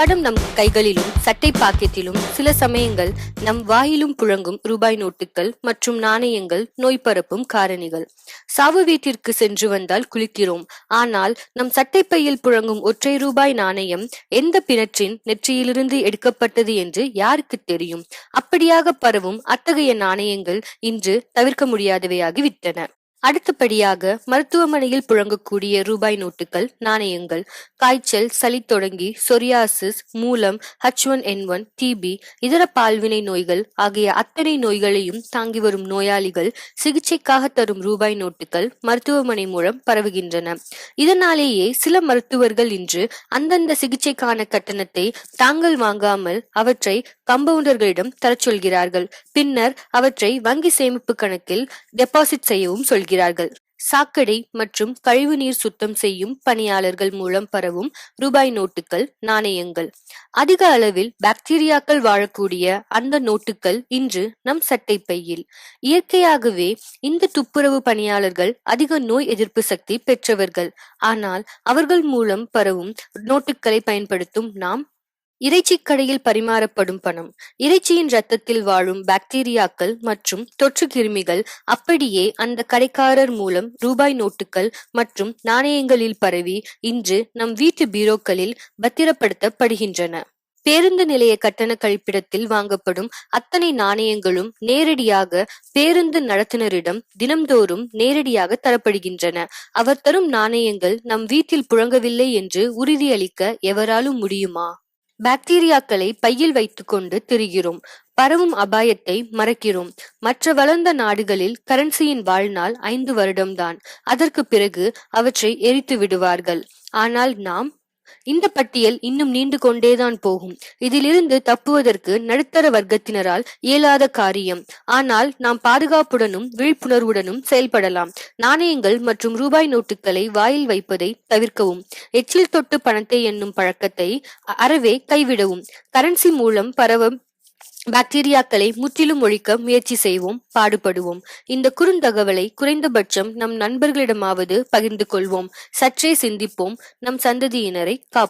படம் நம் கைகளிலும் சட்டை பாக்கெட்டிலும் சில சமயங்கள் நம் வாயிலும் புழங்கும் ரூபாய் நோட்டுகள் மற்றும் நாணயங்கள் நோய் பரப்பும் காரணிகள். சாவு வீட்டிற்கு சென்று வந்தால் குளிக்கிறோம், ஆனால் நம் சட்டைப்பையில் புழங்கும் ஒற்றை ரூபாய் நாணயம் எந்த பிணற்றின் நெற்றியிலிருந்து எடுக்கப்பட்டது என்று யாருக்கு தெரியும்? அப்படியாக பரவும் அத்தகைய நாணயங்கள் இன்று தவிர்க்க முடியாதவையாகிவிட்டன. அடுத்தபடியாக மருத்துவமனையில் புழங்கக்கூடிய ரூபாய் நோட்டுகள், நாணயங்கள். காய்ச்சல், சளி தொடங்கி சொரியாசிஸ், மூலம், H1N1, டிபி, இதர பால்வினை நோய்கள் ஆகிய அத்தனை நோய்களையும் தாங்கி வரும் நோயாளிகள் சிகிச்சைக்காக தரும் ரூபாய் நோட்டுகள் மருத்துவமனை மூலம் பரவுகின்றன. இதனாலேயே சில மருத்துவர்கள் இன்று அந்தந்த சிகிச்சைக்கான கட்டணத்தை தாங்கள் வாங்காமல் அவற்றை கம்பவுண்டர்களிடம் தரச் சொல்கிறார்கள். பின்னர் அவற்றை வங்கி சேமிப்பு கணக்கில் டெபாசிட் செய்யவும் சொல்கிறார்கள். சாக்கடை மற்றும் கழிவுநீர் சுத்தம் செய்யும் பணியாளர்கள் மூலம் பரவும் ரூபாய் நோட்டுகள், நாணயங்கள். அதிக அளவில் பாக்டீரியாக்கள் வாழக்கூடிய அந்த நோட்டுகள் இன்று நம் சட்டை பையில். இயற்கையாகவே இந்த துப்புரவு பணியாளர்கள் அதிக நோய் எதிர்ப்பு சக்தி பெற்றவர்கள். ஆனால் அவர்கள் மூலம் பரவும் நோட்டுகளை பயன்படுத்தும் நாம் இறைச்சிக் கடையில் பரிமாறப்படும் பணம், இறைச்சியின் இரத்தத்தில் வாழும் பாக்டீரியாக்கள் மற்றும் தொற்று கிருமிகள் அப்படியே அந்த கடைக்காரர் மூலம் ரூபாய் நோட்டுகள் மற்றும் நாணயங்களில் பரவி இன்று நம் வீட்டு பீரோக்களில் பத்திரப்படுத்தப்படுகின்றன. பேருந்து நிலைய கட்டண கழிப்பிடத்தில் வாங்கப்படும் அத்தனை நாணயங்களும் நேரடியாக பேருந்து நடத்துனரிடம் தினம்தோறும் நேரடியாக தரப்படுகின்றன. அவர் தரும் நாணயங்கள் நம் வீட்டில் புழங்கவில்லை என்று உறுதியளிக்க எவராலும் முடியுமா? பாக்டீரியாக்களை பையில் வைத்துக்கொண்டு திரிகிறோம். பரவும் அபாயத்தை மறக்கிறோம். மற்ற வளர்ந்த நாடுகளில் கரன்சியின் வாழ்நாள் 5 வருடம்தான். அதற்கு பிறகு அவற்றை எரித்து விடுவார்கள். ஆனால் இந்த பட்டியல் இன்னும் நீண்டு கொண்டேதான் போகும். இதிலிருந்து தப்புவதற்கு நடுத்தர வர்க்கத்தினரால் இயலாத காரியம். ஆனால் நாம் பாதுகாப்புடனும் விழிப்புணர்வுடனும் செயல்படலாம். நாணயங்கள் மற்றும் ரூபாய் நோட்டுகளை வாயில் வைப்பதை தவிர்க்கவும். எச்சில் தொட்டு பணத்தை எண்ணும் பழக்கத்தை அறவே கைவிடவும். கரன்சி மூலம் பரவும் பாக்டீரியாக்களை முற்றிலும் ஒழிக்க முயற்சி செய்வோம், பாடுபடுவோம். இந்த குறுந்தகவலை குறைந்தபட்சம் நம் நண்பர்களிடமாவது பகிர்ந்து கொள்வோம். சற்றே சிந்திப்போம். நம் சந்ததியினரை காப்போம்.